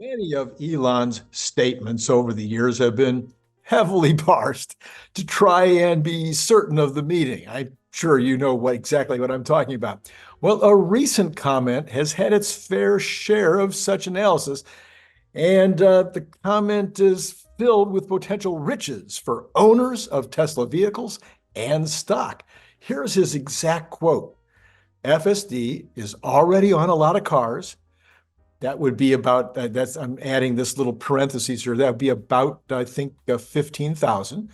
Many of Elon's statements over the years have been heavily parsed to try and be certain of the meaning. I'm sure you know exactly what I'm talking about. Well, a recent comment has had its fair share of such analysis, and the comment is filled with potential riches for owners of Tesla vehicles and stock. Here's his exact quote: FSD is already on a lot of cars. That would be about, that's, I'm adding this little parentheses here. That would be about, I think, 15,000.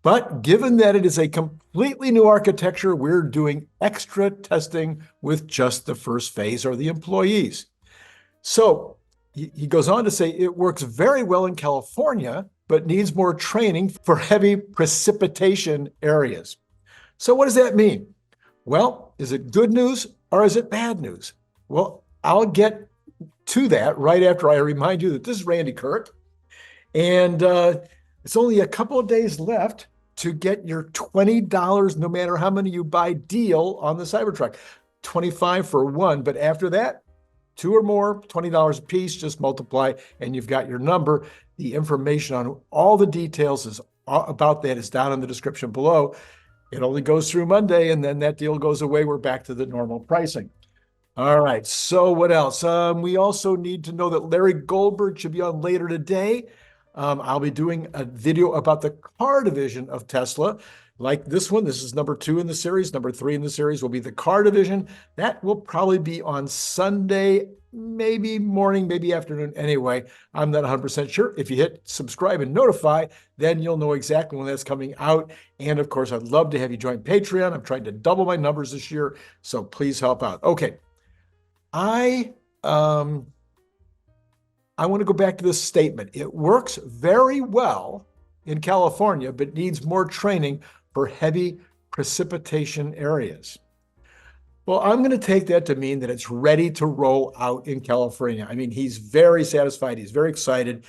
But given that it is a completely new architecture, we're doing extra testing with just the first phase or the employees. So he goes on to say it works very well in California, but needs more training for heavy precipitation areas. So what does that mean? Well, is it good news or is it bad news? Well, I'll get to that right after I remind you that this is Randy Kirk, and it's only a couple of days left to get your $20, no matter how many you buy, deal on the Cybertruck. 25 for one, but after that, two or more, $20 a piece, just multiply, and you've got your number. The information on all the details about that is down in the description below. It only goes through Monday, and then that deal goes away. We're back to the normal pricing. All right, so what else? We also need to know that Larry Goldberg should be on later today. I'll be doing a video about the car division of Tesla, like this one. This is number 2 in the series. Number 3 in the series will be the car division. That will probably be on Sunday, maybe morning, maybe afternoon. Anyway, I'm not 100% sure. If you hit subscribe and notify, then you'll know exactly when that's coming out. And of course, I'd love to have you join Patreon. I'm trying to double my numbers this year, so please help out. Okay. I want to go back to this statement. It works very well in California, but needs more training for heavy precipitation areas. Well, I'm going to take that to mean that it's ready to roll out in California. I mean, he's very satisfied. He's very excited.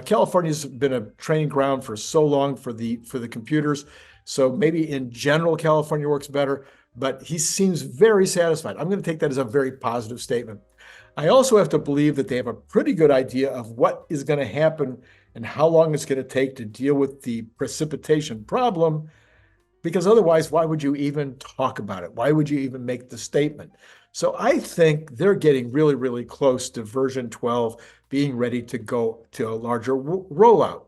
California's been a training ground for so long for the computers. So maybe in general, California works better, but he seems very satisfied. I'm going to take that as a very positive statement. I also have to believe that they have a pretty good idea of what is going to happen and how long it's going to take to deal with the precipitation problem, because otherwise, why would you even talk about it? Why would you even make the statement? So I think they're getting really, really close to version 12 being ready to go to a larger rollout.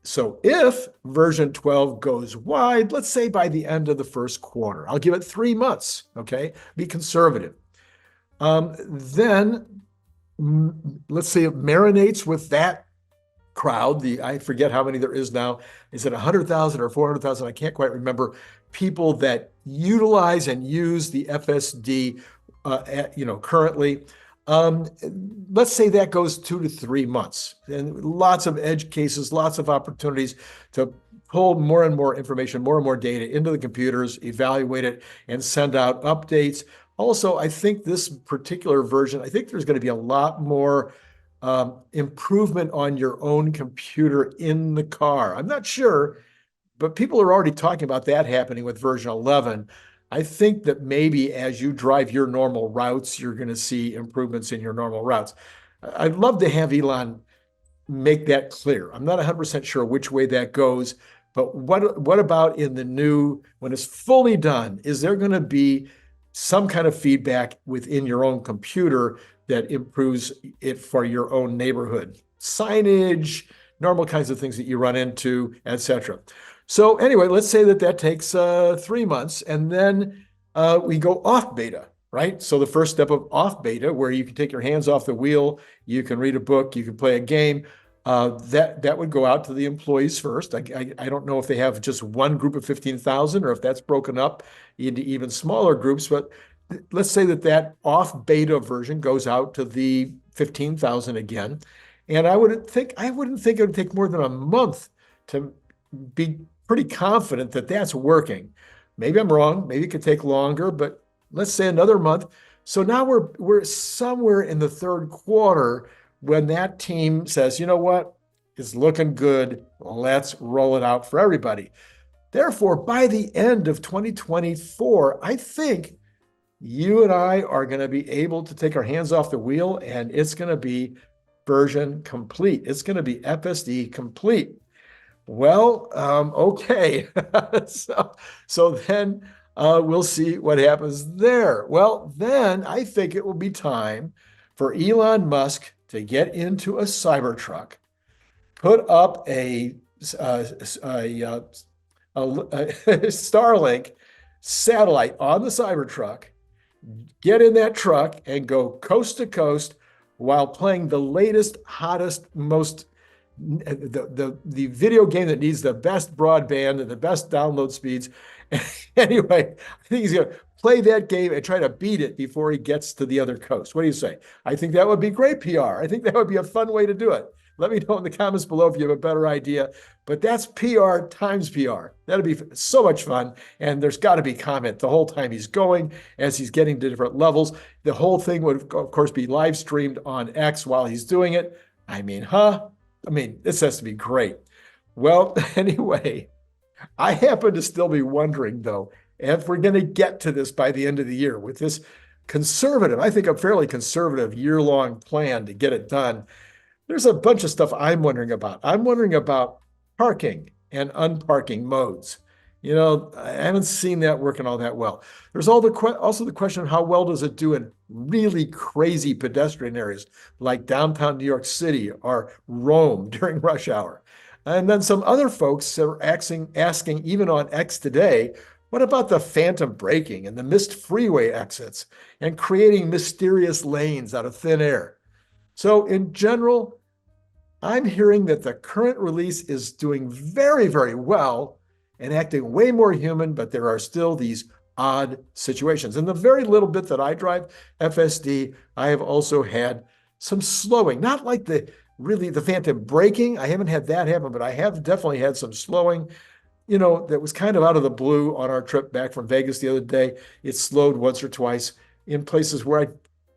So if version 12 goes wide, let's say by the end of the first quarter, I'll give it 3 months, okay? Be conservative. Then let's say it marinates with that crowd. I forget how many there is now. Is it 100,000 or 400,000? I can't quite remember. People that utilize and use the FSD, currently. Let's say that goes 2 to 3 months, and lots of edge cases, lots of opportunities to pull more and more information, more and more data into the computers, evaluate it, and send out updates. Also, I think this particular version, I think there's going to be a lot more improvement on your own computer in the car. I'm not sure, but people are already talking about that happening with version 11. I think that maybe as you drive your normal routes, you're going to see improvements in your normal routes. I'd love to have Elon make that clear. I'm not 100% sure which way that goes, but what about in the new, when it's fully done, is there going to be some kind of feedback within your own computer that improves it for your own neighborhood? Signage, normal kinds of things that you run into, etc. So anyway, let's say that takes 3 months, and then we go off beta, right? So the first step of off beta, where you can take your hands off the wheel, you can read a book, you can play a game, that would go out to the employees first. I don't know if they have just one group of 15,000 or if that's broken up into even smaller groups, but let's say that off beta version goes out to the 15,000 again. And I wouldn't think it would take more than a month to be pretty confident that that's working. Maybe I'm wrong. Maybe it could take longer, but let's say another month. So now we're somewhere in the third quarter when that team says, you know what, it's looking good. Let's roll it out for everybody. Therefore, by the end of 2024, I think you and I are going to be able to take our hands off the wheel, and it's going to be version complete. It's going to be FSD complete. Well, okay. So then we'll see what happens there. Well, then I think it will be time for Elon Musk to get into a Cybertruck, put up a Starlink satellite on the Cybertruck, get in that truck and go coast to coast while playing the latest, hottest, most the video game that needs the best broadband and the best download speeds. Anyway, I think he's going to play that game and try to beat it before he gets to the other coast. What do you say? I think that would be great PR. I think that would be a fun way to do it. Let me know in the comments below if you have a better idea. But that's PR times PR. That'd be so much fun. And there's got to be comment the whole time he's going, as he's getting to different levels. The whole thing would, of course, be live streamed on X while he's doing it. I mean, this has to be great. Well, anyway, I happen to still be wondering, though, if we're going to get to this by the end of the year with this conservative, I think a fairly conservative year-long plan to get it done. There's a bunch of stuff I'm wondering about. I'm wondering about parking and unparking modes. I haven't seen that working all that well. There's also the question of how well does it do in really crazy pedestrian areas like downtown New York City or Rome during rush hour. And then some other folks are asking even on X today, what about the phantom braking and the missed freeway exits and creating mysterious lanes out of thin air? So in general, I'm hearing that the current release is doing very, very well and acting way more human, but there are still these odd situations. In the very little bit that I drive FSD, I have also had some slowing, not like the phantom braking. I haven't had that happen, but I have definitely had some slowing, that was kind of out of the blue on our trip back from Vegas the other day. It slowed once or twice in places where I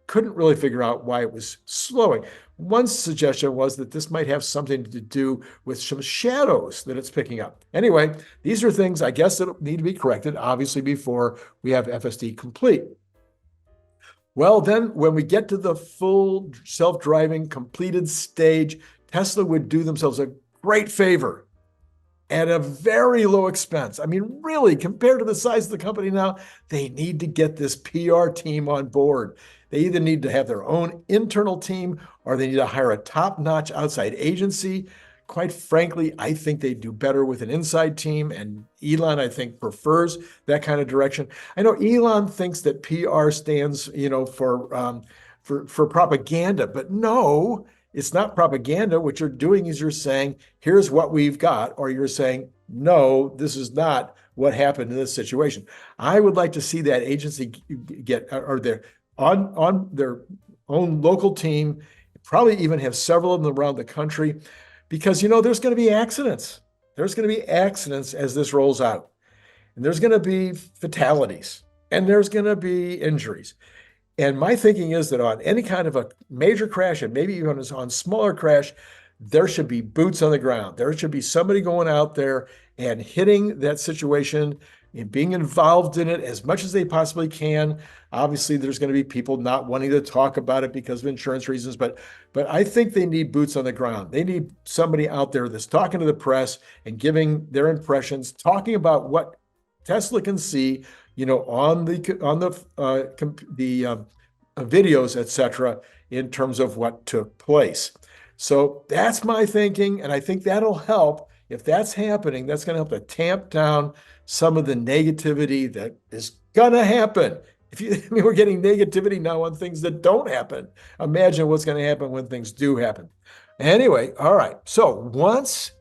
couldn't really figure out why it was slowing. One suggestion was that this might have something to do with some shadows that it's picking up. Anyway, these are things I guess that need to be corrected, obviously, before we have FSD complete. Well, then when we get to the full self-driving completed stage, Tesla would do themselves a great favor at a very low expense. I mean, really, compared to the size of the company now, they need to get this PR team on board. They either need to have their own internal team or they need to hire a top-notch outside agency. Quite frankly, I think they do better with an inside team, and Elon, I think, prefers that kind of direction. I know Elon thinks that PR stands, for propaganda, but no, it's not propaganda. What you're doing is you're saying, here's what we've got, or you're saying, no, this is not what happened in this situation. I would like to see that agency get, or their on their own local team, probably even have several of them around the country, because, there's going to be accidents. There's going to be accidents as this rolls out, and there's going to be fatalities, and there's going to be injuries. And my thinking is that on any kind of a major crash, and maybe even on smaller crash, there should be boots on the ground. There should be somebody going out there and hitting that situation and being involved in it as much as they possibly can. Obviously, there's going to be people not wanting to talk about it because of insurance reasons, but I think they need boots on the ground. They need somebody out there that's talking to the press and giving their impressions, talking about what Tesla can see, on the videos, etc., in terms of what took place. So that's my thinking, and I think that'll help. If that's happening, that's going to help to tamp down some of the negativity that is going to happen. We're getting negativity now on things that don't happen. Imagine what's going to happen when things do happen. Anyway, all right. So once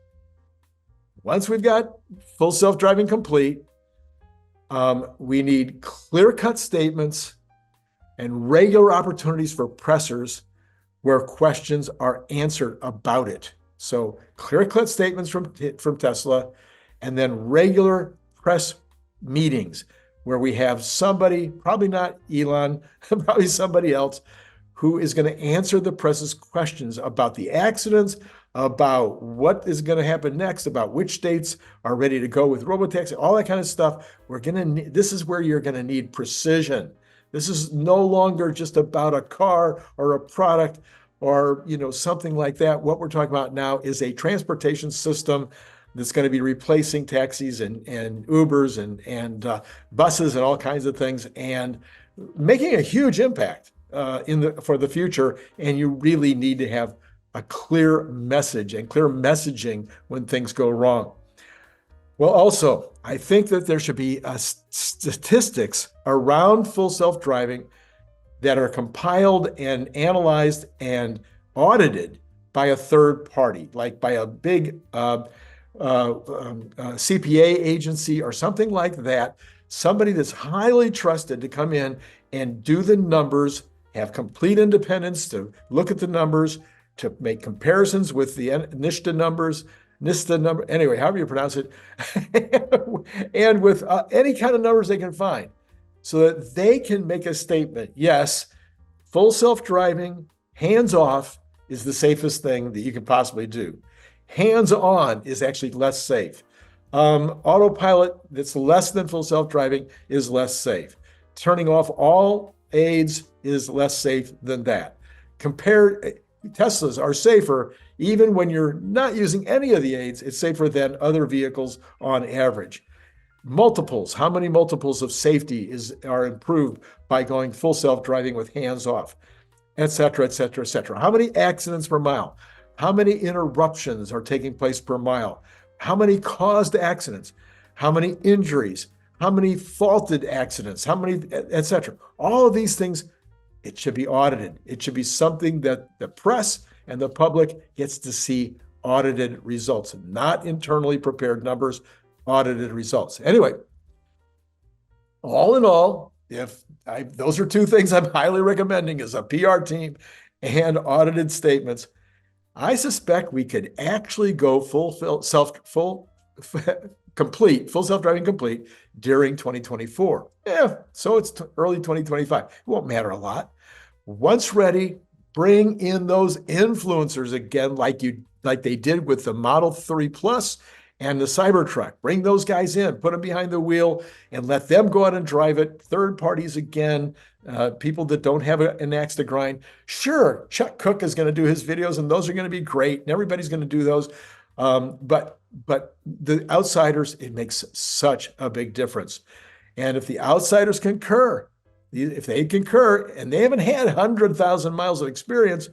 we've got full self-driving complete, we need clear-cut statements and regular opportunities for pressers where questions are answered about it. So clear-cut statements from Tesla, and then regular press meetings where we have somebody, probably not Elon, probably somebody else, who is going to answer the press's questions about the accidents, about what is going to happen next, about which states are ready to go with Robotaxi, all that kind of stuff. This is where you're going to need precision. This is no longer just about a car or a product or something like that. What we're talking about now is a transportation system that's going to be replacing taxis and Ubers and buses and all kinds of things, and making a huge impact for the future. And you really need to have a clear message and clear messaging when things go wrong. Well, also, I think that there should be statistics around full self-driving that are compiled and analyzed and audited by a third party, like by a big CPA agency or something like that, somebody that's highly trusted to come in and do the numbers, have complete independence to look at the numbers, to make comparisons with the NISTA numbers, anyway, however you pronounce it, and with any kind of numbers they can find, so that they can make a statement. Yes, full self-driving, hands-off is the safest thing that you can possibly do. Hands-on is actually less safe. Autopilot that's less than full self-driving is less safe. Turning off all aids is less safe than that. Teslas are safer even when you're not using any of the aids. It's safer than other vehicles on average. Multiples, how many multiples of safety are improved by going full self-driving with hands off, et cetera, et cetera, et cetera. How many accidents per mile? How many interruptions are taking place per mile? How many caused accidents? How many injuries? How many faulted accidents? How many, et cetera? All of these things, it should be audited. It should be something that the press and the public gets to see audited results, not internally prepared numbers, audited results. Anyway, all in all, those are two things I'm highly recommending, is a PR team and audited statements. I suspect we could actually go full self-driving complete during 2024. So it's early 2025. It won't matter a lot. Once ready, bring in those influencers again, like they did with the Model 3 Plus and the Cybertruck. Bring those guys in, put them behind the wheel, and let them go out and drive it. Third parties again, people that don't have an axe to grind. Sure, Chuck Cook is going to do his videos, and those are going to be great, and everybody's going to do those. But the outsiders, it makes such a big difference. And if the outsiders concur, and they haven't had 100,000 miles of experience,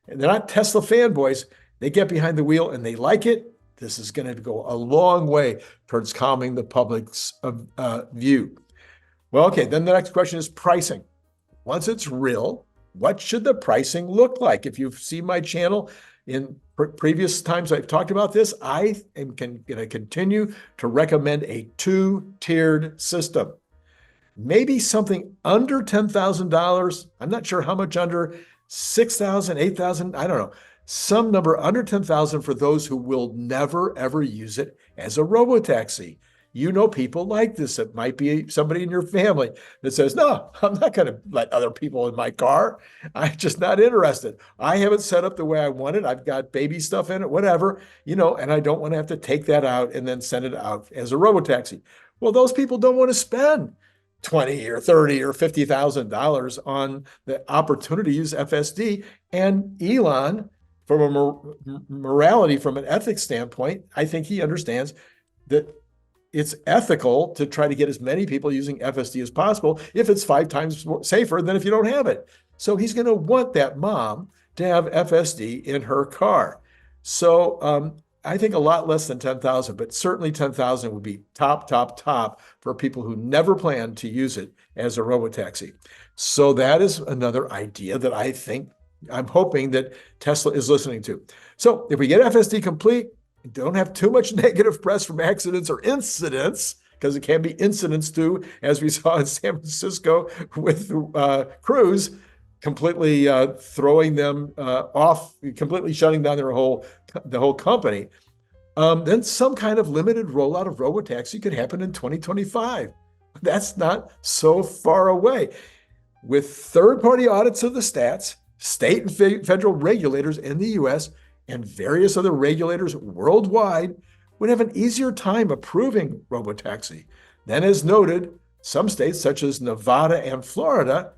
and they're not Tesla fanboys, they get behind the wheel and they like it, this is going to go a long way towards calming the public's view. Well, okay, then the next question is pricing. Once it's real, what should the pricing look like? If you've seen my channel in previous times I've talked about this, I am going to continue to recommend a two-tiered system. Maybe something under $10,000. I'm not sure how much under, 6,000, 8,000, I don't know. Some number under 10,000 for those who will never, ever use it as a robotaxi. You know people like this. It might be somebody in your family that says, no, I'm not going to let other people in my car. I'm just not interested. I have it set up the way I want it. I've got baby stuff in it, whatever, and I don't want to have to take that out and then send it out as a robotaxi. Well, those people don't want to spend $20 or $30 or $50,000 on the opportunity to use FSD. And Elon, from a morality, from an ethics standpoint, I think he understands that it's ethical to try to get as many people using FSD as possible if it's 5 times safer than if you don't have it. So he's going to want that mom to have FSD in her car. So I think a lot less than 10,000, but certainly 10,000 would be top for people who never plan to use it as a robotaxi. So that is another idea that I'm hoping that Tesla is listening to. So if we get FSD complete, don't have too much negative press from accidents or incidents, because it can be incidents too, as we saw in San Francisco with Cruise, completely throwing them off, completely shutting down the whole company. Then some kind of limited rollout of robotaxi could happen in 2025. That's not so far away. With third-party audits of the stats, state and federal regulators in the US and various other regulators worldwide would have an easier time approving robotaxi. Then, as noted, some states such as Nevada and Florida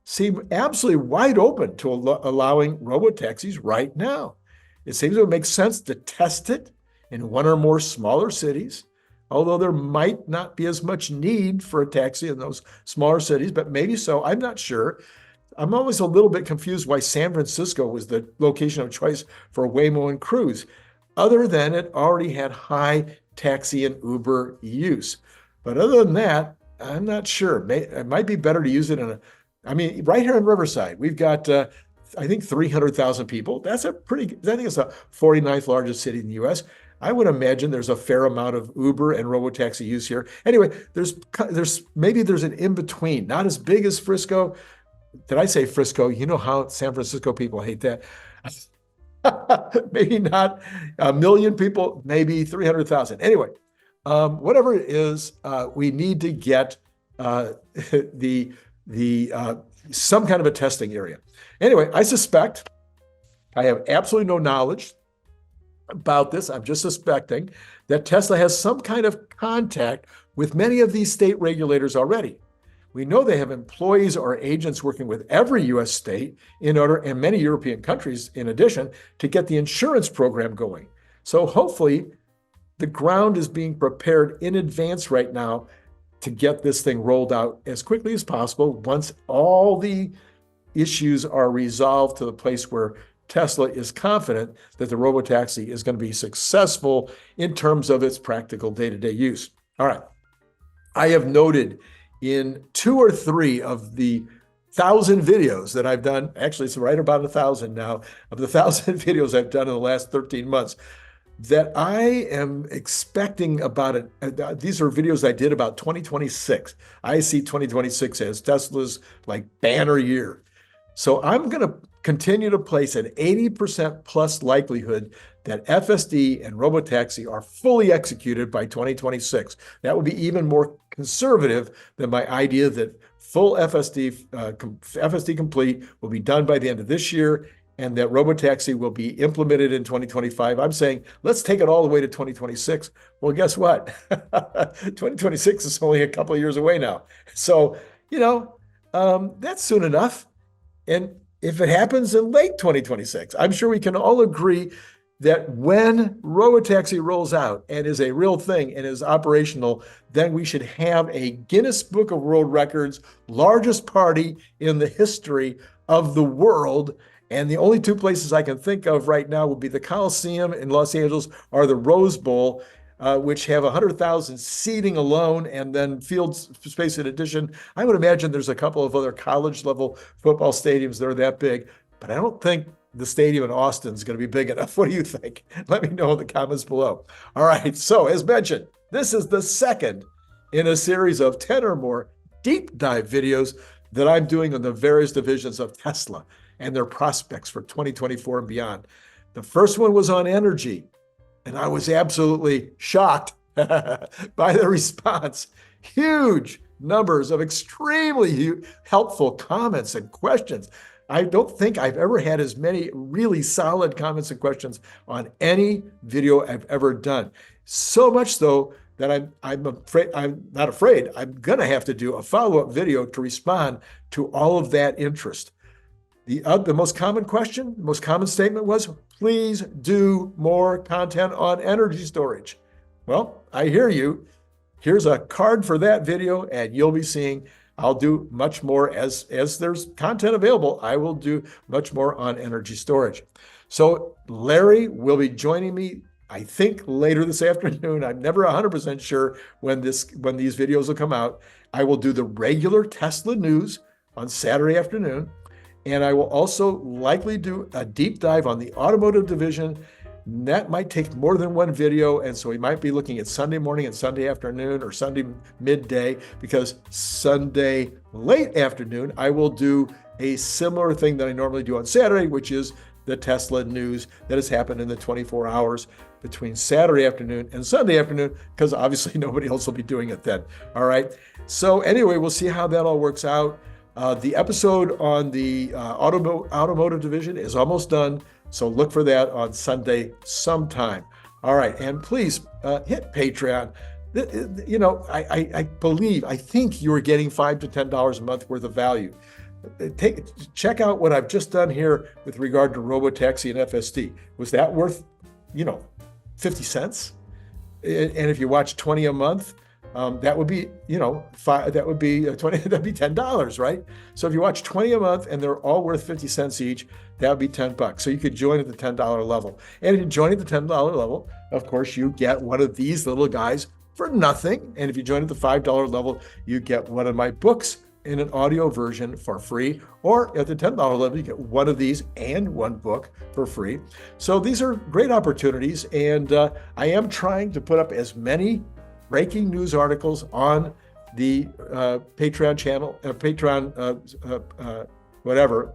seem absolutely wide open to allowing robotaxis right now. It seems to make sense to test it in one or more smaller cities, although there might not be as much need for a taxi in those smaller cities, but maybe so. I'm not sure. I'm always a little bit confused why San Francisco was the location of choice for Waymo and Cruise, other than it already had high taxi and Uber use. But other than that, I'm not sure. It might be better to use it right here in Riverside, we've got, I think, 300,000 people. That's I think it's the 49th largest city in the US. I would imagine there's a fair amount of Uber and Robotaxi use here. Anyway, maybe there's an in-between, not as big as Frisco. Did I say Frisco? You know how San Francisco people hate that. Maybe not a million people, maybe 300,000. Anyway, whatever it is, we need to get some kind of a testing area. Anyway, I suspect, I have absolutely no knowledge about this. I'm just suspecting that Tesla has some kind of contact with many of these state regulators already. We know they have employees or agents working with every US state and many European countries in addition, to get the insurance program going. So hopefully the ground is being prepared in advance right now to get this thing rolled out as quickly as possible once all the issues are resolved to the place where Tesla is confident that the Robotaxi is going to be successful in terms of its practical day-to-day use. All right. I have noted in 2 or 3 of the 1,000 videos that I've done, actually it's right about 1,000 now, of the 1,000 videos I've done in the last 13 months, that I am expecting about it. These are videos I did about 2026. I see 2026 as Tesla's banner year. So I'm going to continue to place an 80% plus likelihood that FSD and Robotaxi are fully executed by 2026. That would be even more conservative than my idea that full FSD complete will be done by the end of this year, and that Robotaxi will be implemented in 2025. I'm saying, let's take it all the way to 2026. Well, guess what? 2026 is only a couple of years away now. So, that's soon enough. And if it happens in late 2026, I'm sure we can all agree that when Robotaxi rolls out and is a real thing and is operational, then we should have a Guinness Book of World Records largest party in the history of the world. And the only 2 places I can think of right now would be the Coliseum in Los Angeles or the Rose Bowl, which have 100,000 seating alone and then field space in addition. I would imagine there's a couple of other college-level football stadiums that are that big, but I don't think the stadium in Austin is going to be big enough. What do you think? Let me know in the comments below. All right, so as mentioned, this is the second in a series of 10 or more deep dive videos that I'm doing on the various divisions of Tesla and their prospects for 2024 and beyond. The first one was on energy, and I was absolutely shocked by the response. Huge numbers of extremely helpful comments and questions. I don't think I've ever had as many really solid comments and questions on any video I've ever done. So much so that I'm going to have to do a follow-up video to respond to all of that interest. The most common question, the most common statement was, please do more content on energy storage. Well, I hear you. Here's a card for that video, and you'll be seeing I'll do much more as there's content available. I will do much more on energy storage. So Larry will be joining me, I think, later this afternoon. I'm never 100% sure when these videos will come out. I will do the regular Tesla news on Saturday afternoon. And I will also likely do a deep dive on the automotive division. And that might take more than one video. And so we might be looking at Sunday morning and Sunday afternoon or Sunday midday, because Sunday late afternoon, I will do a similar thing that I normally do on Saturday, which is the Tesla news that has happened in the 24 hours between Saturday afternoon and Sunday afternoon, because obviously nobody else will be doing it then. All right. So anyway, we'll see how that all works out. The episode on the automotive division is almost done, so look for that on Sunday sometime. All right, and please hit Patreon. I think you are getting $5 to $10 a month worth of value. check out what I've just done here with regard to Robotaxi and FSD. Was that worth, 50 cents? And if you watch 20 a month, that would be, that would be 20, that'd be $10, right? So if you watch 20 a month and they're all worth 50 cents each, that would be $10. So you could join at the $10 level. And if you join at the $10 level, of course, you get one of these little guys for nothing. And if you join at the $5 level, you get one of my books in an audio version for free. Or at the $10 level, you get one of these and one book for free. So these are great opportunities. And I am trying to put up as many breaking news articles on the Patreon channel, whatever,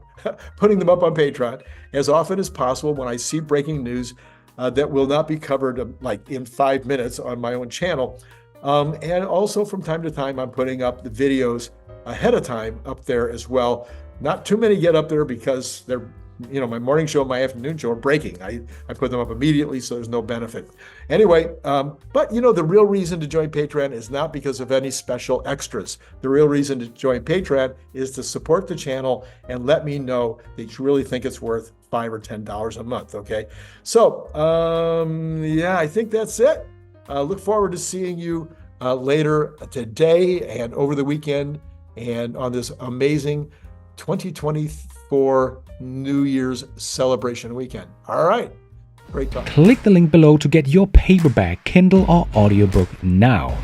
putting them up on Patreon as often as possible when I see breaking news that will not be covered like in 5 minutes on my own channel. And also from time to time, I'm putting up the videos ahead of time up there as well. Not too many get up there because they're, my morning show and my afternoon show are breaking. I put them up immediately, so there's no benefit. Anyway, but the real reason to join Patreon is not because of any special extras. The real reason to join Patreon is to support the channel and let me know that you really think it's worth $5 or $10 a month, okay? So, I think that's it. Look forward to seeing you later today and over the weekend and on this amazing 2024 New Year's celebration weekend. All right. Great talk. Click the link below to get your paperback, Kindle, or audiobook now.